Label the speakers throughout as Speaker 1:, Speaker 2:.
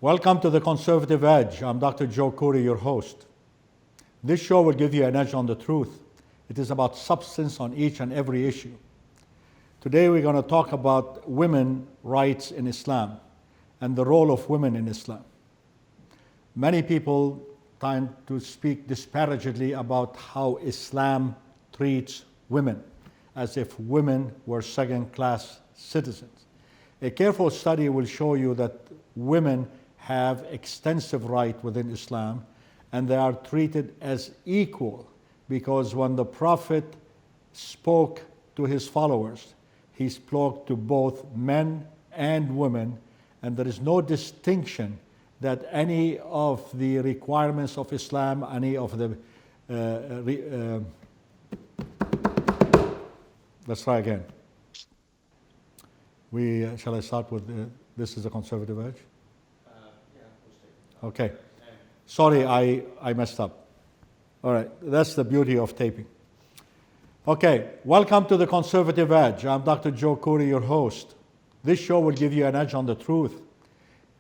Speaker 1: Welcome to the Conservative Edge. I'm Dr. Joe Corey, your host. This show will give you an edge on the truth. It is about substance on each and every issue. Today we're going to talk about women's rights in Islam and the role of women in Islam. Many people tend to speak disparagingly about how Islam treats women, as if women were second-class citizens. A careful study will show you that women have extensive rights within Islam, and they are treated as equal, because when the Prophet spoke to his followers, he spoke to both men and women, and there is no distinction that any of the requirements of Islam, any of the let's try again. Shall I start with this is a Conservative Edge? Okay. Sorry, I messed up. All right, that's the beauty of taping. Okay, welcome to the Conservative Edge. I'm Dr. Joe Corey, your host. This show will give you an edge on the truth.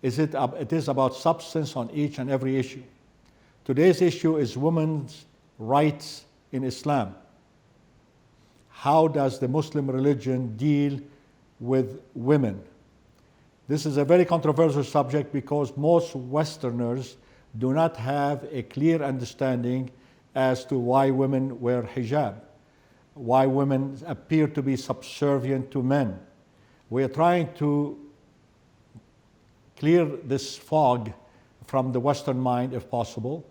Speaker 1: It is about substance on each and every issue. Today's issue is women's rights in Islam. How does the Muslim religion deal with women? This is a very controversial subject because most Westerners do not have a clear understanding as to why women wear hijab, why women appear to be subservient to men. We are trying to clear this fog from the Western mind if possible.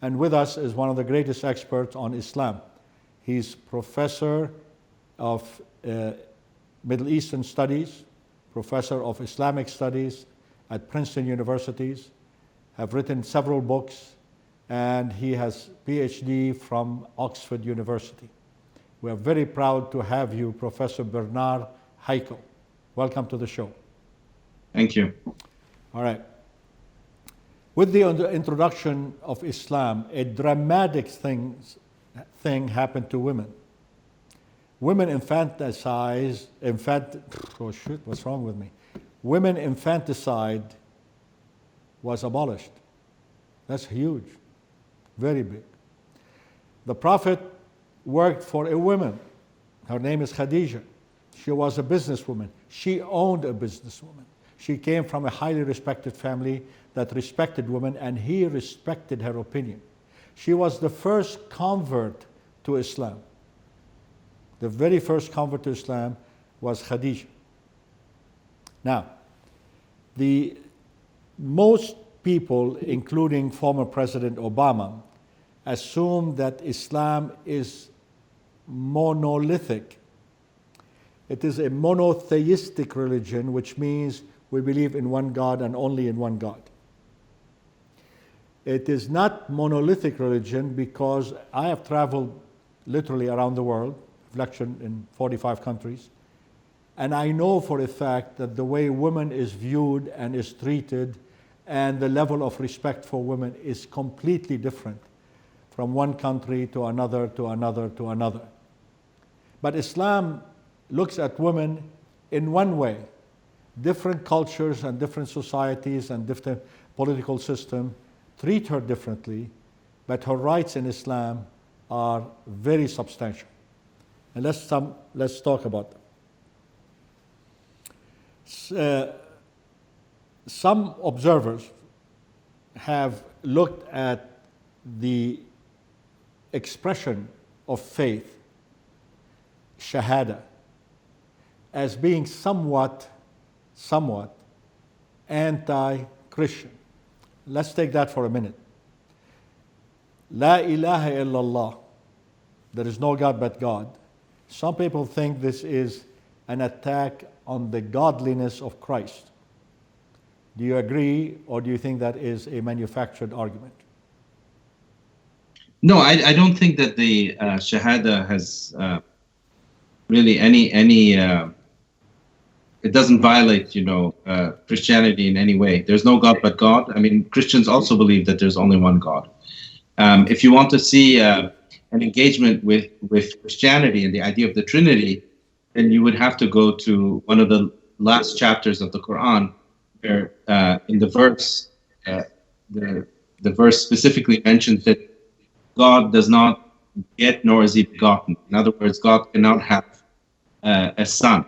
Speaker 1: And with us is one of the greatest experts on Islam. He's professor of Middle Eastern Studies, professor of Islamic Studies at Princeton Universities, have written several books, and he has PhD from Oxford University. We are very proud to have you, Professor Bernard Heikel. Welcome to the show.
Speaker 2: Thank you.
Speaker 1: All right. With the introduction of Islam, a dramatic thing happened to women. Women infanticide, what's wrong with me? Women infanticide was abolished. That's huge, very big. The Prophet worked for a woman. Her name is Khadija. She was a businesswoman. She owned a businesswoman. She came from a highly respected family that respected women, and he respected her opinion. She was the first convert to Islam. The very first convert to Islam was Khadija. Now, most people, including former President Obama, assume that Islam is monolithic. It is a monotheistic religion, which means we believe in one God and only in one God. It is not monolithic religion because I have traveled literally around the world, lectured in 45 countries, and I know for a fact that the way women is viewed and is treated and the level of respect for women is completely different from one country to another, to another, to another. But Islam looks at women in one way. Different cultures and different societies and different political systems treat her differently, but her rights in Islam are very substantial. And let's talk about them. Some observers have looked at the expression of faith, shahada, as being somewhat anti-Christian. Let's take that for a minute. La ilaha illallah, there is no God but God. Some people think this is an attack on the godliness of Christ. Do you agree, or do you think that is a manufactured argument?
Speaker 2: No, I don't think that the Shahada has really any it doesn't violate, Christianity in any way. There's no God but God. I mean, Christians also believe that there's only one God. If you want to see an engagement with Christianity and the idea of the Trinity, then you would have to go to one of the last chapters of the Quran, where in the verse uh, the the verse specifically mentions that God does not beget nor is he begotten. In other words, God cannot have a son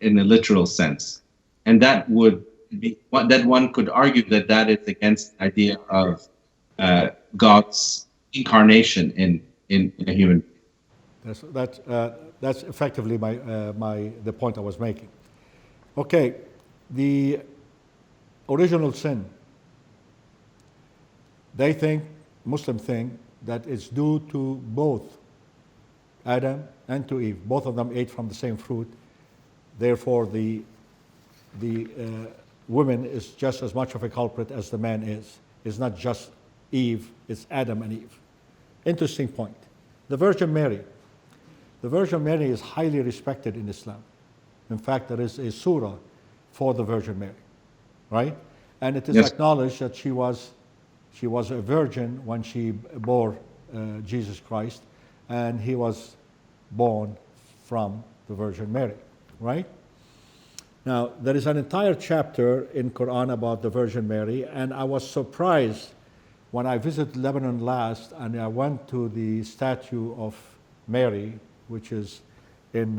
Speaker 2: in a literal sense, and that would be that one could argue that that is against the idea of God's incarnation in a human.
Speaker 1: That's effectively the point I was making. Okay, the original sin. They think, Muslims think, that it's due to both Adam and to Eve. Both of them ate from the same fruit. Therefore, the woman is just as much of a culprit as the man is. It's not just Eve, it's Adam and Eve. Interesting point. The Virgin Mary. The Virgin Mary is highly respected in Islam. In fact, there is a surah for the Virgin Mary, right? And it is
Speaker 2: Yes.
Speaker 1: acknowledged that she was a virgin when she bore Jesus Christ, and he was born from the Virgin Mary, right? Now, there is an entire chapter in Quran about the Virgin Mary, and I was surprised when I visited Lebanon last, and I went to the statue of Mary, which is in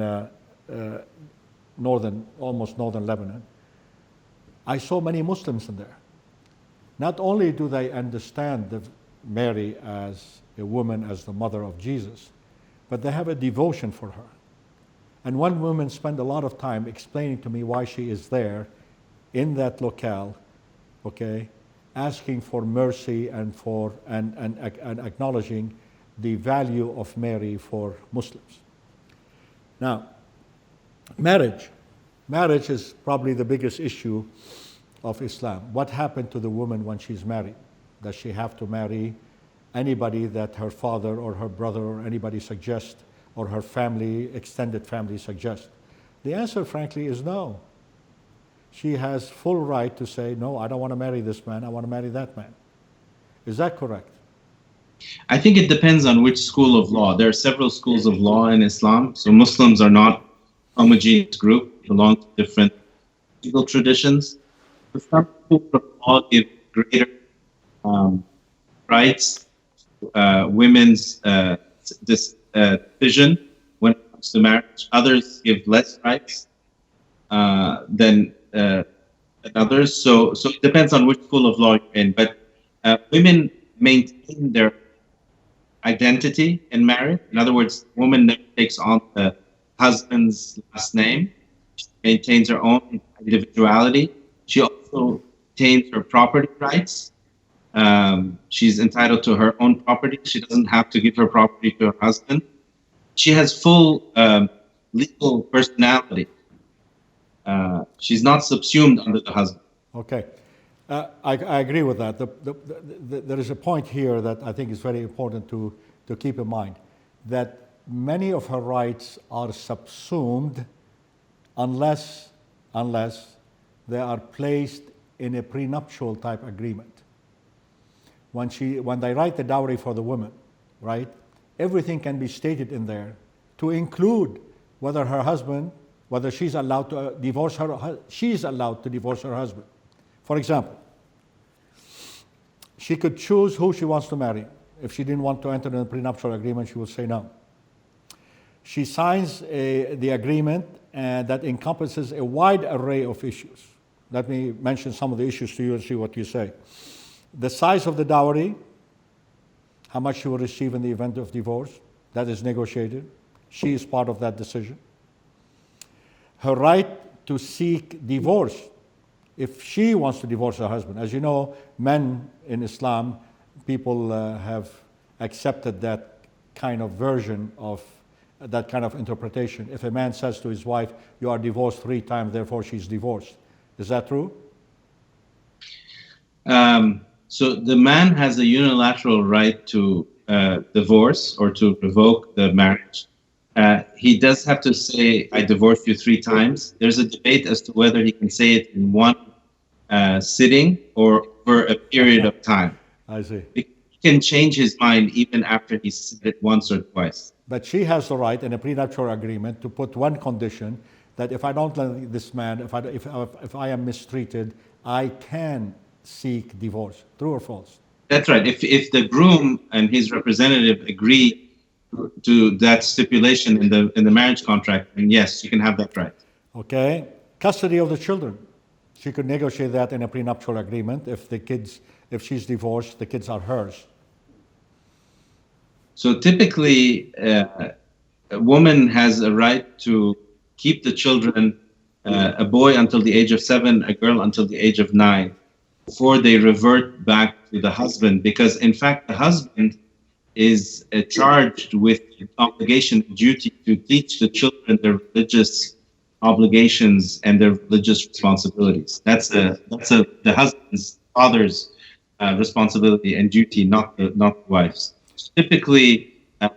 Speaker 1: almost northern Lebanon. I saw many Muslims in there. Not only do they understand Mary as a woman, as the mother of Jesus, but they have a devotion for her. And one woman spent a lot of time explaining to me why she is there in that locale, okay, asking for mercy and acknowledging the value of Mary for Muslims. Now, marriage is probably the biggest issue of Islam. What happened to the woman when she's married? Does she have to marry anybody that her father or her brother or anybody suggests, or her family, extended family suggests? The answer, frankly, is no. She has full right to say, no, I don't want to marry this man, I want to marry that man. Is that correct?
Speaker 2: I think it depends on which school of law. There are several schools of law in Islam, so Muslims are not a homogeneous group, belong to different legal traditions. Some schools of law give greater rights, women's decision when it comes to marriage. Others give less rights than others. So it depends on which school of law you're in. But women maintain their identity in marriage. In other words, the woman never takes on the husband's last name. She maintains her own individuality. She also retains her property rights. She's entitled to her own property. She doesn't have to give her property to her husband. She has full legal personality. She's not subsumed under the husband.
Speaker 1: Okay. I agree with that. There is a point here that I think is very important to keep in mind, that many of her rights are subsumed unless they are placed in a prenuptial type agreement. When they write the dowry for the woman, right, everything can be stated in there to include whether she's allowed to divorce her husband. For example, she could choose who she wants to marry. If she didn't want to enter in a prenuptial agreement, she would say no. She signs the agreement that encompasses a wide array of issues. Let me mention some of the issues to you and see what you say. The size of the dowry, how much she will receive in the event of divorce, that is negotiated. She is part of that decision. Her right to seek divorce, if she wants to divorce her husband. As you know, men in Islam, people have accepted that kind of version of that kind of interpretation. If a man says to his wife, you are divorced 3 times, therefore she's divorced. Is that true?
Speaker 2: So the man has a unilateral right to divorce or to revoke the marriage. He does have to say, I divorced you 3 times. There's a debate as to whether he can say it in one sitting or for a period of time.
Speaker 1: I see.
Speaker 2: He can change his mind even after he's said it once or twice.
Speaker 1: But she has the right in a prenuptial agreement to put one condition, that if I don't let this man, if I am mistreated, I can seek divorce. True or false?
Speaker 2: That's right. If the groom and his representative agree to that stipulation in the marriage contract, then yes, you can have that right.
Speaker 1: Okay. Custody of the children. She could negotiate that in a prenuptial agreement. If she's divorced, the kids are hers.
Speaker 2: So typically, a woman has a right to keep the children, a boy until the age of 7, a girl until the age of 9, before they revert back to the husband, because in fact the husband is charged with obligation and duty to teach the children their religious obligations and their religious responsibilities. That's the husband's, father's responsibility and duty, not the wife's. Typically,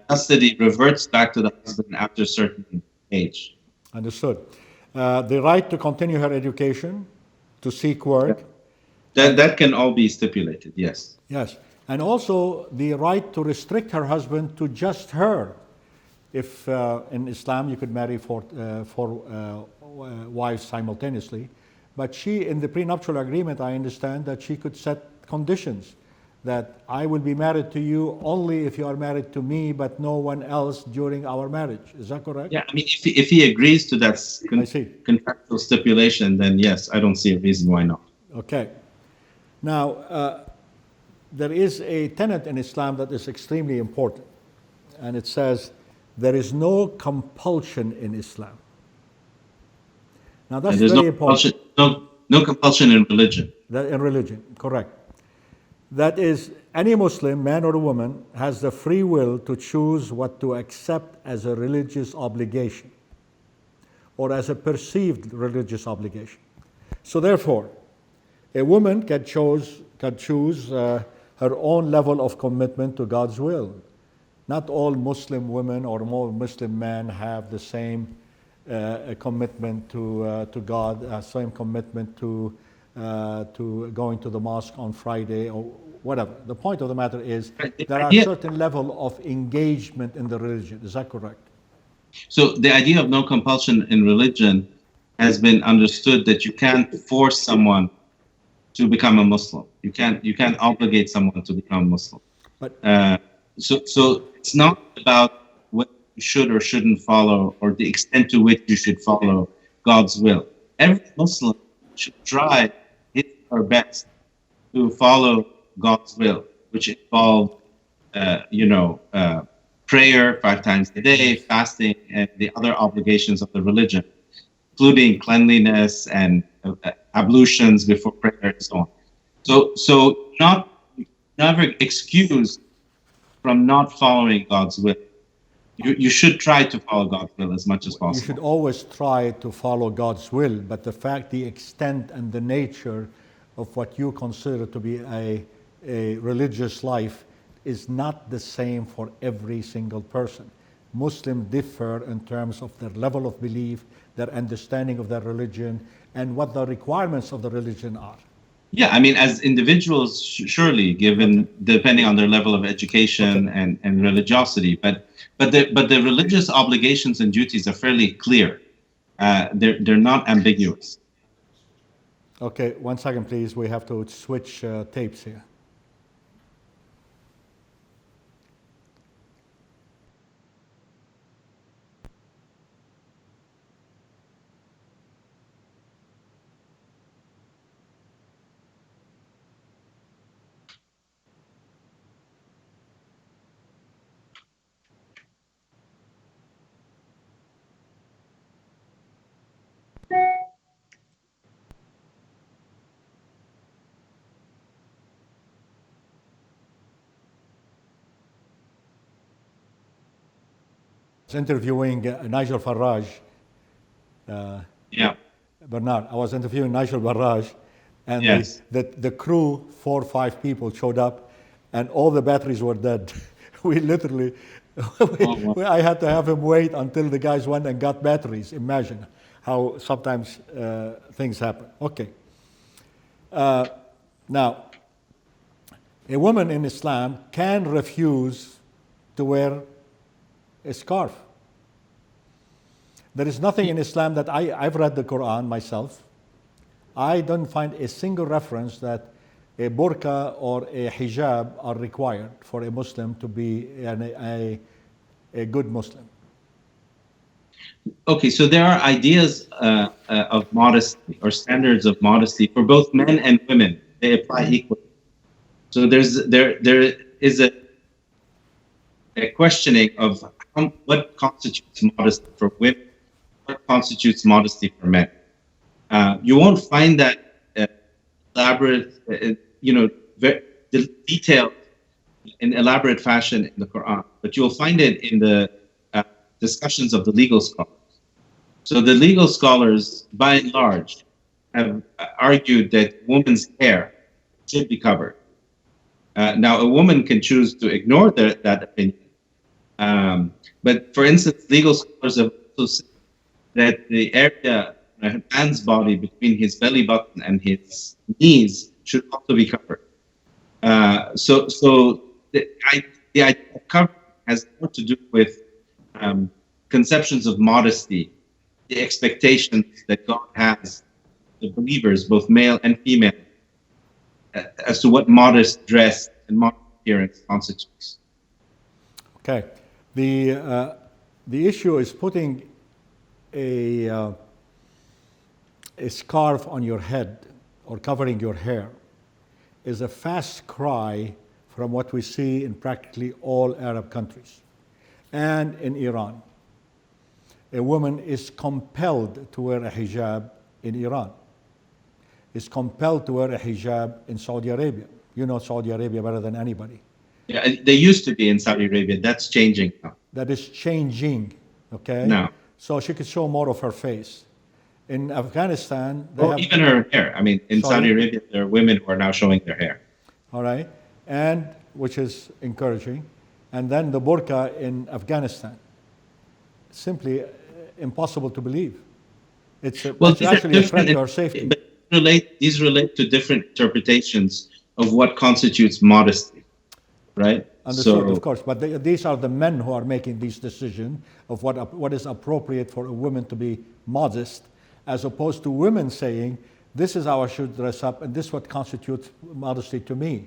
Speaker 2: custody reverts back to the husband after a certain age.
Speaker 1: Understood. The right to continue her education, to seek work.
Speaker 2: That can all be stipulated, yes.
Speaker 1: Yes. And also the right to restrict her husband to just her. If in Islam you could marry four wives simultaneously, but she, in the prenuptial agreement, I understand that she could set conditions that I will be married to you only if you are married to me, but no one else during our marriage. Is that correct?
Speaker 2: Yeah, I mean, if he agrees to that contractual stipulation, then yes, I don't see a reason why not.
Speaker 1: Okay. Now, there is a tenet in Islam that is extremely important, and it says there is no compulsion in Islam. Now that's very important.
Speaker 2: No compulsion in religion.
Speaker 1: In religion, correct. That is, any Muslim, man or woman, has the free will to choose what to accept as a religious obligation or as a perceived religious obligation. So therefore, a woman can choose her own level of commitment to God's will. Not all Muslim women or more Muslim men have the same commitment to God, same commitment to going to the mosque on Friday or whatever. The point of the matter is there are certain level of engagement in the religion. Is that correct?
Speaker 2: So the idea of no compulsion in religion has been understood that you can't force someone to become a Muslim. You can't obligate someone to become Muslim.
Speaker 1: But
Speaker 2: so it's not about what you should or shouldn't follow or the extent to which you should follow God's will. Every Muslim should try his or her best to follow God's will, which involves, prayer 5 times a day, fasting, and the other obligations of the religion, including cleanliness and ablutions before prayer and so on. So never excused from not following God's will. You should try to follow God's will as much as possible.
Speaker 1: You should always try to follow God's will, but the extent and the nature of what you consider to be a religious life is not the same for every single person. Muslims differ in terms of their level of belief, their understanding of their religion, and what the requirements of the religion are.
Speaker 2: Yeah, I mean, as individuals, surely, depending on their level of education and religiosity, but the religious obligations and duties are fairly clear. They're not ambiguous.
Speaker 1: Okay, 1 second, please. We have to switch tapes here. Interviewing Nigel Farage. Bernard, I was interviewing Nigel Farage, and
Speaker 2: yes.
Speaker 1: the crew, 4 or 5 people showed up, and all the batteries were dead. We literally, I had to have him wait until the guys went and got batteries. Imagine how sometimes things happen. Okay. Now, a woman in Islam can refuse to wear a scarf. There is nothing in Islam that I've read the Quran myself. I don't find a single reference that a burqa or a hijab are required for a Muslim to be a good Muslim?
Speaker 2: Okay, so there are ideas of modesty or standards of modesty for both men and women. They apply equally. So there is a questioning of what constitutes modesty for women, what constitutes modesty for men. You won't find that elaborate, very detailed in elaborate fashion in the Quran, but you'll find it in the discussions of the legal scholars. So the legal scholars, by and large, have argued that women's hair should be covered. Now, a woman can choose to ignore that opinion. But for instance, legal scholars have also said that the area, a man's body between his belly button and his knees should also be covered. So the idea of covering has more to do with conceptions of modesty, the expectations that God has, the believers, both male and female, as to what modest dress and modest appearance constitutes.
Speaker 1: Okay. The issue is putting a scarf on your head or covering your hair is a fast cry from what we see in practically all Arab countries and in Iran. A woman is compelled to wear a hijab in Iran. Is compelled to wear a hijab in Saudi Arabia. You know Saudi Arabia better than anybody.
Speaker 2: Yeah, they used to be in Saudi Arabia. That's changing now.
Speaker 1: That is changing, okay?
Speaker 2: No.
Speaker 1: So she could show more of her face. In Afghanistan,
Speaker 2: even her hair. I mean, in Saudi Arabia, there are women who are now showing their hair.
Speaker 1: All right, and which is encouraging. And then the burqa in Afghanistan. Simply impossible to believe. It's actually a threat to our safety.
Speaker 2: But these relate to different interpretations of what constitutes modesty, right?
Speaker 1: Understood, of course. But these are the men who are making these decisions of what is appropriate for a woman to be modest, as opposed to women saying, this is how I should dress up, and this is what constitutes modesty to me.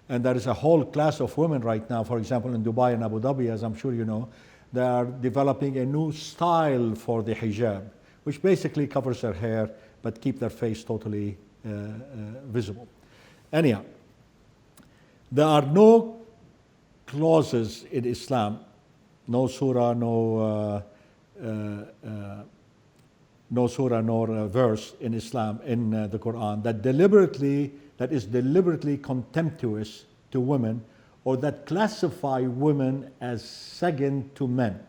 Speaker 1: And there is a whole class of women right now, for example, in Dubai and Abu Dhabi, as I'm sure you know, they are developing a new style for the hijab, which basically covers their hair but keep their face totally visible. Anyhow, there are no clauses in Islam, no surah, no surah nor verse in Islam, in the Quran, that is deliberately contemptuous to women or that classify women as second to men.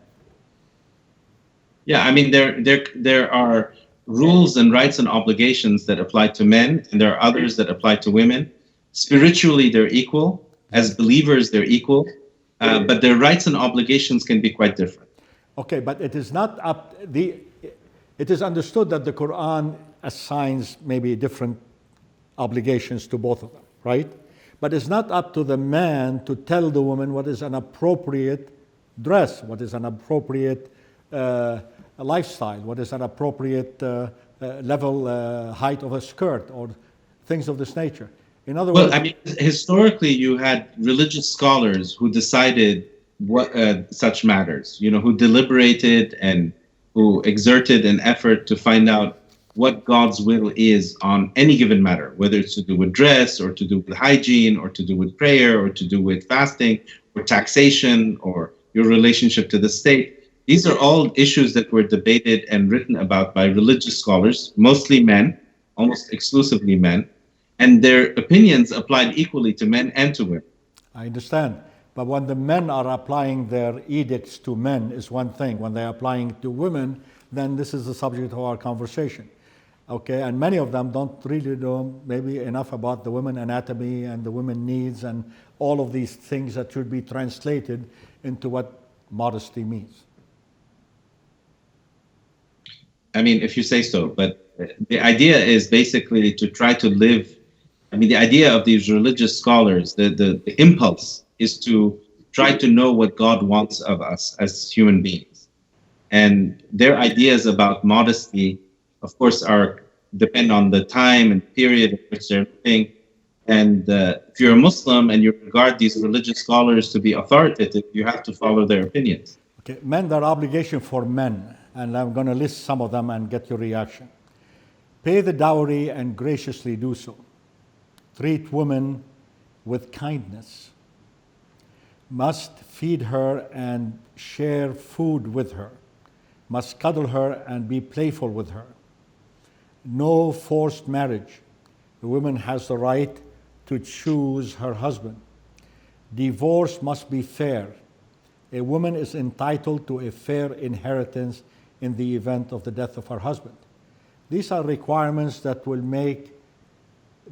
Speaker 2: Yeah, I mean, there are rules and rights and obligations that apply to men, and there are others that apply to women. Spiritually, they're equal. As believers, they're equal. But their rights and obligations can be quite different.
Speaker 1: Okay, but it is not up. It is understood that the Quran assigns maybe different obligations to both of them, right? But it's not up to the man to tell the woman what is an appropriate dress, what is an appropriate lifestyle, what is an appropriate level, height of a skirt, or things of this nature. In other words,
Speaker 2: I mean, historically, you had religious scholars who decided what such matters. You know, who deliberated and who exerted an effort to find out what God's will is on any given matter, whether it's to do with dress or to do with hygiene or to do with prayer or to do with fasting or taxation or your relationship to the state. These are all issues that were debated and written about by religious scholars, mostly men, almost exclusively men, and their opinions applied equally to men and to women.
Speaker 1: I understand. But when the men are applying their edicts to men is one thing. When they're applying to women, then this is the subject of our conversation. Okay, and many of them don't really know maybe enough about the women anatomy and the women needs and all of these things that should be translated into what modesty means.
Speaker 2: I mean, if you say so, but the idea is basically to try to live. I mean, the idea of these religious scholars, the impulse is to try to know what God wants of us as human beings. And their ideas about modesty, of course, depend on the time and period in which they're living And if you're a Muslim and you regard these religious scholars to be authoritative, you have to follow their opinions.
Speaker 1: Okay, men, there are obligations for men, and I'm going to list some of them and get your reaction. Pay the dowry and graciously do so. Treat women with kindness. Must feed her and share food with her. Must cuddle her and be playful with her. No forced marriage. The woman has the right to choose her husband. Divorce must be fair. A woman is entitled to a fair inheritance in the event of the death of her husband. These are requirements that will make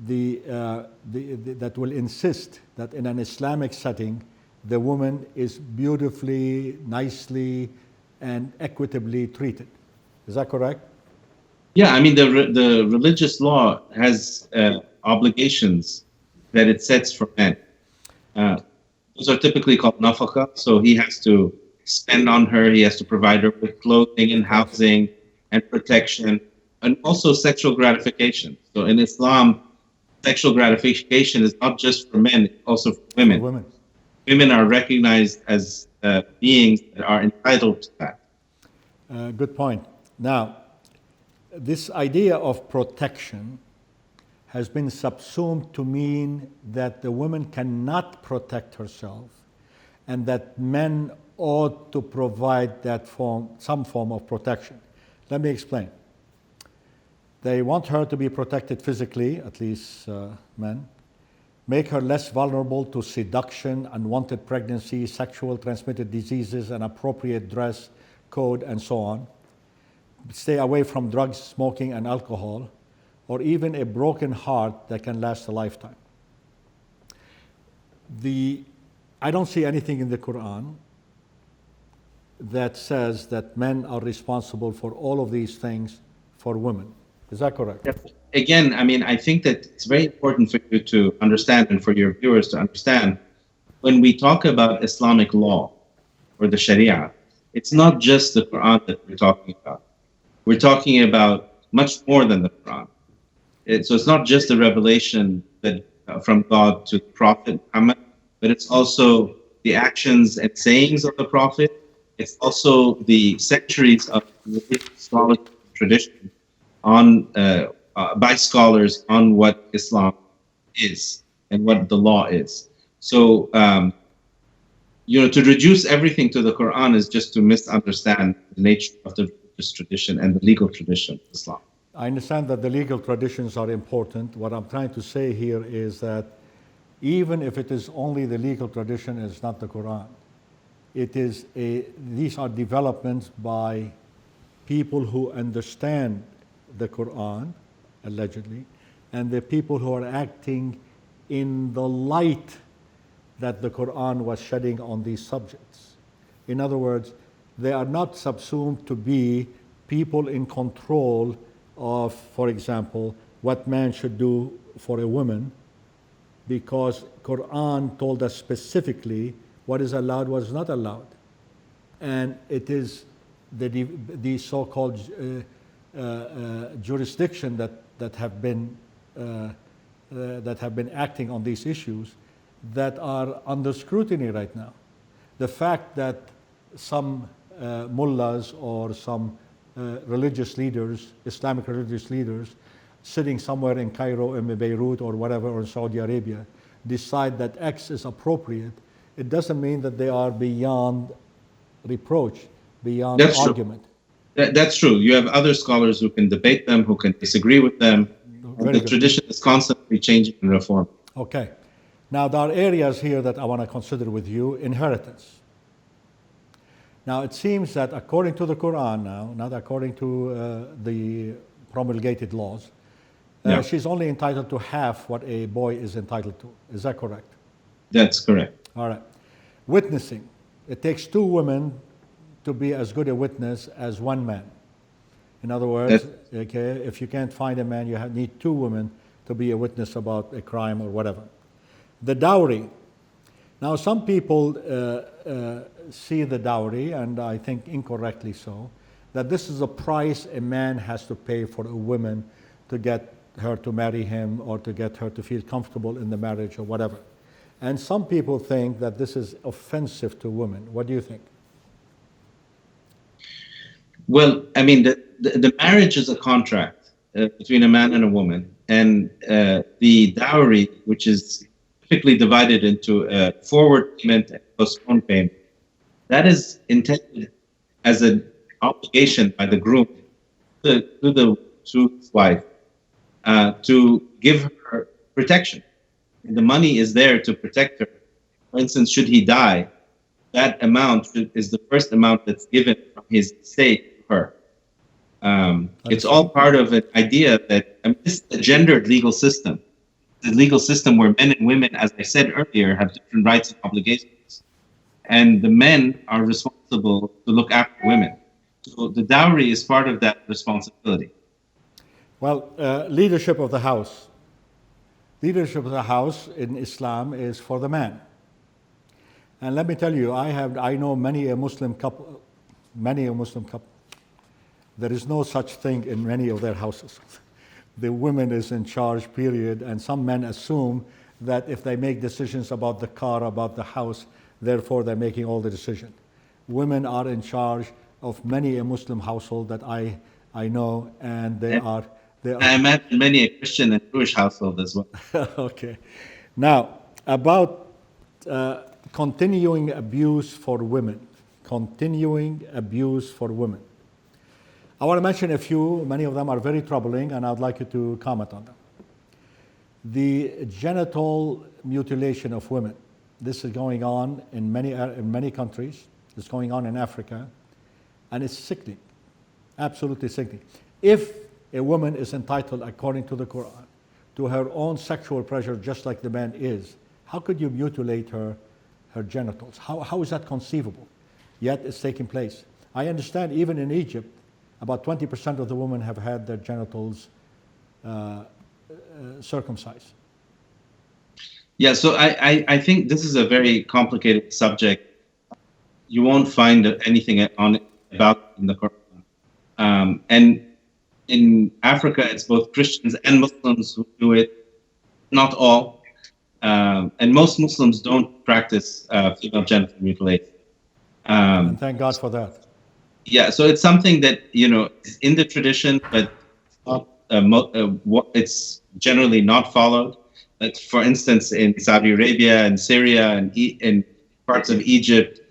Speaker 1: that will insist that in an Islamic setting, the woman is beautifully, nicely, and equitably treated. Is that correct?
Speaker 2: Yeah, I mean, the religious law has obligations that it sets for men. Those are typically called nafaka, so he has to spend on her, he has to provide her with clothing and housing and protection, and also sexual gratification. So in Islam, sexual gratification is not just for men, it's also for women. Women are recognized as beings that are entitled to that.
Speaker 1: Good point. Now, this idea of protection has been subsumed to mean that the woman cannot protect herself and that men ought to provide some form of protection. Let me explain. They want her to be protected physically, at least men, make her less vulnerable to seduction, unwanted pregnancy, sexual transmitted diseases, inappropriate dress code, and so on. Stay away from drugs, smoking, and alcohol, or even a broken heart that can last a lifetime. I don't see anything in the Quran that says that men are responsible for all of these things for women. Is that correct?
Speaker 2: Yes. Again, I mean, I think that it's very important for you to understand and for your viewers to understand when we talk about Islamic law or the Sharia, it's not just the Quran that we're talking about. We're talking about much more than the Quran. So it's not just the revelation that from God to the Prophet Muhammad, but it's also the actions and sayings of the Prophet. It's also the centuries of scholarly tradition by scholars on what Islam is and what the law is. So, to reduce everything to the Quran is just to misunderstand the nature of the religious tradition and the legal tradition of Islam.
Speaker 1: I understand that the legal traditions are important. What I'm trying to say here is that even if it is only the legal tradition, it's not the Quran. These are developments by people who understand the Quran, allegedly, and the people who are acting in the light that the Quran was shedding on these subjects. In other words, they are not subsumed to be people in control of, for example, what man should do for a woman, because Quran told us specifically what is allowed, what is not allowed. And it is the so-called jurisdiction that have been acting on these issues that are under scrutiny right now. The fact that some mullahs or some religious leaders, Islamic religious leaders, sitting somewhere in Cairo, in Beirut, or whatever, or in Saudi Arabia, decide that X is appropriate, it doesn't mean that they are beyond reproach, beyond argument.
Speaker 2: That's true. You have other scholars who can debate them, who can disagree with them. And the tradition is constantly changing and reforming.
Speaker 1: Okay. Now, there are areas here that I want to consider with you. Inheritance. Now, it seems that according to the Quran now, not according to the promulgated laws, she's only entitled to half what a boy is entitled to. Is that correct?
Speaker 2: That's correct.
Speaker 1: All right. Witnessing. It takes two women to be as good a witness as one man. In other words, if you can't find a man, you need two women to be a witness about a crime or whatever. The dowry. Now, some people see the dowry, and I think incorrectly so, that this is a price a man has to pay for a woman to get her to marry him or to get her to feel comfortable in the marriage or whatever. And some people think that this is offensive to women. What do you think?
Speaker 2: Well, I mean, the marriage is a contract between a man and a woman, and the dowry, which is typically divided into forward payment and postponed payment, that is intended as an obligation by the groom to his wife to give her protection. And the money is there to protect her. For instance, should he die, that amount is the first amount that's given from his estate to her. It's all part of an idea that this is a gendered legal system. The legal system where men and women, as I said earlier, have different rights and obligations. And the men are responsible to look after women. So the dowry is part of that responsibility.
Speaker 1: Well, leadership of the house. Leadership of the house in Islam is for the man. And let me tell you, I know many a Muslim couple. There is no such thing in many of their houses. The woman is in charge, period. And some men assume that if they make decisions about the car, about the house, therefore they're making all the decision. Women are in charge of many a Muslim household that I know, and they are.
Speaker 2: I imagine many a Christian and Jewish household as well.
Speaker 1: Okay. Now, about continuing abuse for women. Continuing abuse for women. I want to mention a few. Many of them are very troubling, and I'd like you to comment on them. The genital mutilation of women. This is going on in many countries. It's going on in Africa, and it's sickening, absolutely sickening. If a woman is entitled, according to the Quran, to her own sexual pleasure just like the man is, how could you mutilate her genitals? How is that conceivable? Yet it's taking place. I understand even in Egypt, about 20% of the women have had their genitals circumcised.
Speaker 2: Yeah, so I think this is a very complicated subject. You won't find anything about in the Quran. And in Africa, it's both Christians and Muslims who do it, not all. And most Muslims don't practice female genital mutilation.
Speaker 1: And thank God for that.
Speaker 2: Yeah, so it's something that, is in the tradition, but it's generally not followed. But for instance, in Saudi Arabia and Syria and in parts of Egypt,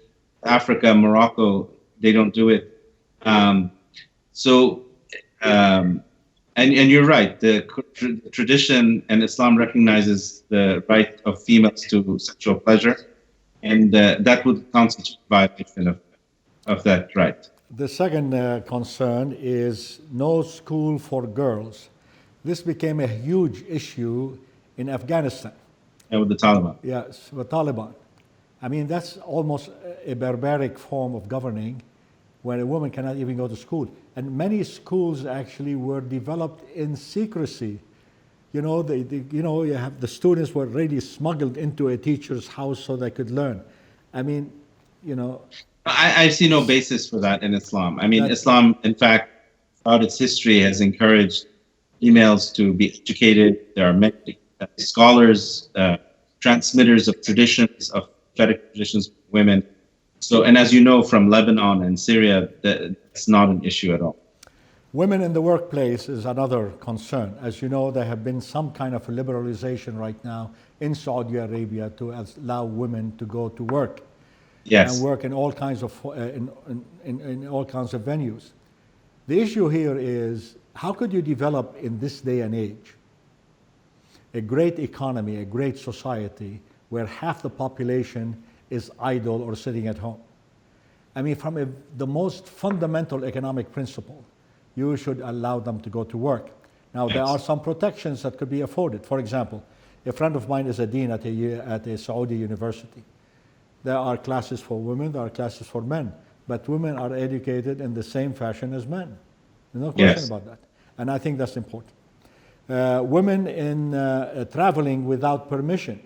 Speaker 2: Africa, Morocco, they don't do it. And you're right. The tradition and Islam recognizes the right of females to sexual pleasure, and that would constitute violation of that right.
Speaker 1: The second concern is no school for girls. This became a huge issue in Afghanistan.
Speaker 2: And with the Taliban.
Speaker 1: Yes, with Taliban. I mean, that's almost a barbaric form of governing when a woman cannot even go to school. And many schools actually were developed in secrecy. You have the students were really smuggled into a teacher's house so they could learn. I mean,
Speaker 2: I see no basis for that in Islam. I mean, Islam, in fact, throughout its history, has encouraged females to be educated. There are many scholars, transmitters of traditions, of prophetic traditions, women. So, and as you know from Lebanon and Syria, that's not an issue at all.
Speaker 1: Women in the workplace is another concern. As you know, there have been some kind of liberalization right now in Saudi Arabia to allow women to go to work.
Speaker 2: Yes.
Speaker 1: And work in all kinds of in all kinds of venues. The issue here is how could you develop in this day and age a great economy, a great society where half the population is idle or sitting at home? I mean, from the most fundamental economic principle, you should allow them to go to work. Now, there are some protections that could be afforded. For example, a friend of mine is a dean at a Saudi university. There are classes for women, there are classes for men, but women are educated in the same fashion as men. There's no question about that. And I think that's important. Women in traveling without permission.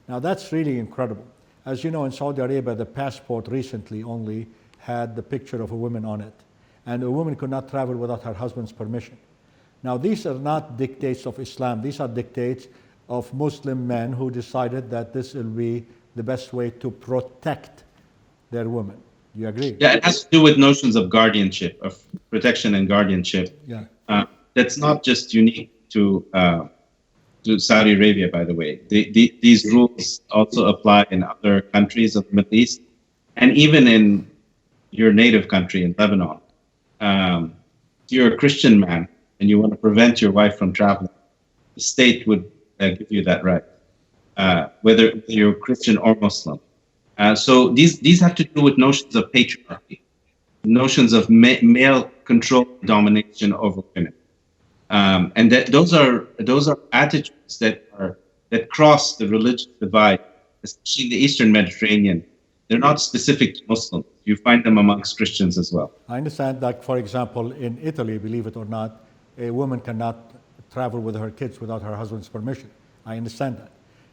Speaker 1: Now that's really incredible. As you know, in Saudi Arabia, the passport recently only had the picture of a woman on it. And a woman could not travel without her husband's permission. Now, these are not dictates of Islam. These are dictates of Muslim men who decided that this will be the best way to protect their women. Do you agree?
Speaker 2: Yeah, it has to do with notions of guardianship, of protection and guardianship.
Speaker 1: Yeah.
Speaker 2: That's not just unique to Saudi Arabia, by the way. These rules also apply in other countries of the Middle East, and even in your native country, in Lebanon. If you're a Christian man and you want to prevent your wife from traveling, the state would give you that right, whether you're Christian or Muslim. So these have to do with notions of patriarchy, notions of male control, domination over women. And those are attitudes that cross the religious divide, especially in the Eastern Mediterranean. They're not specific to Muslims. You find them amongst Christians as well.
Speaker 1: I understand that, for example, in Italy, believe it or not, a woman cannot travel with her kids without her husband's permission. I understand that.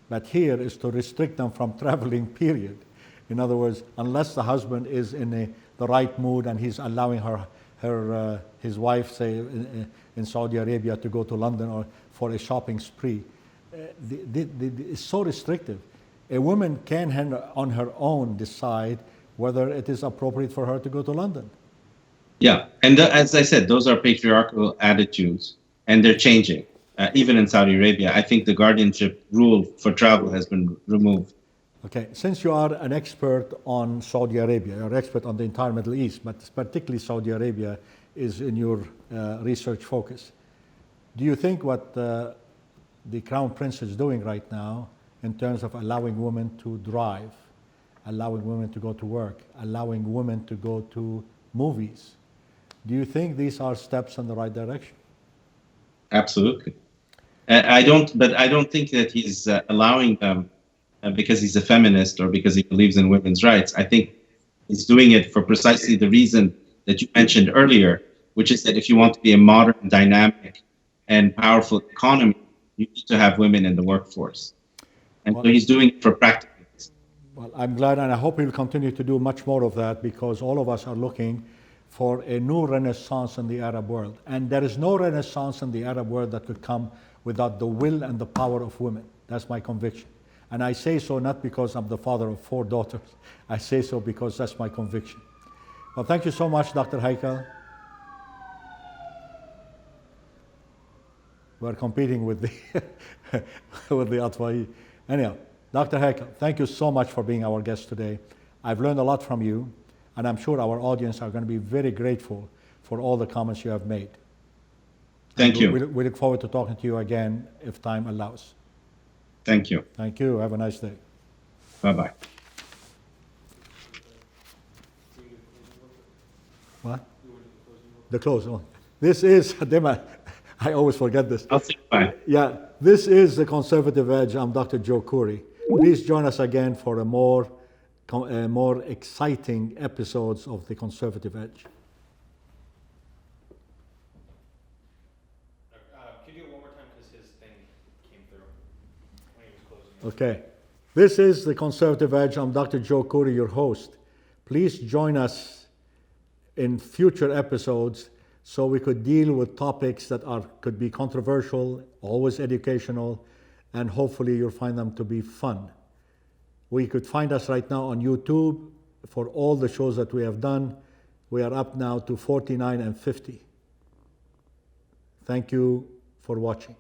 Speaker 1: But here is to restrict them from traveling, period. In other words, unless the husband is in the right mood and he's allowing his wife, say, in Saudi Arabia to go to London or for a shopping spree, it's so restrictive. A woman can on her own decide whether it is appropriate for her to go to London.
Speaker 2: Yeah, and as I said, those are patriarchal attitudes, and they're changing. Even in Saudi Arabia, I think the guardianship rule for travel has been removed.
Speaker 1: Okay, since you are an expert on Saudi Arabia, you're an expert on the entire Middle East, but particularly Saudi Arabia is in your research focus. Do you think what the Crown Prince is doing right now in terms of allowing women to drive, allowing women to go to work, allowing women to go to movies, do you think these are steps in the right direction?
Speaker 2: Absolutely. I don't think that he's allowing them because he's a feminist or because he believes in women's rights. I think he's doing it for precisely the reason that you mentioned earlier, which is that if you want to be a modern, dynamic, and powerful economy, you need to have women in the workforce. And so he's doing it for practical reasons.
Speaker 1: Well, I'm glad, and I hope he'll continue to do much more of that, because all of us are looking for a new renaissance in the Arab world. And there is no renaissance in the Arab world that could come without the will and the power of women. That's my conviction. And I say so not because I'm the father of 4 daughters. I say so because that's my conviction. Well, thank you so much, Dr. Haikal. We're competing with the with the Atwa'i. Anyhow, Dr. Haikal, thank you so much for being our guest today. I've learned a lot from you, and I'm sure our audience are going to be very grateful for all the comments you have made.
Speaker 2: Thank you.
Speaker 1: We look forward to talking to you again if time allows.
Speaker 2: Thank you.
Speaker 1: Thank you. Have a nice day.
Speaker 2: Bye-bye.
Speaker 1: What? The close. Oh. This is, I always forget this.
Speaker 2: I'll say bye.
Speaker 1: Yeah, this is The Conservative Edge. I'm Dr. Joe Khoury. Please join us again for a more exciting episodes of The Conservative Edge.
Speaker 3: Could you do it one more time because his thing came through when he was closing?
Speaker 1: Okay. This is The Conservative Edge. I'm Dr. Joe Khoury, your host. Please join us in future episodes so we could deal with topics that could be controversial, always educational, and hopefully you'll find them to be fun. We could find us right now on YouTube for all the shows that we have done. We are up now to 49 and 50. Thank you for watching.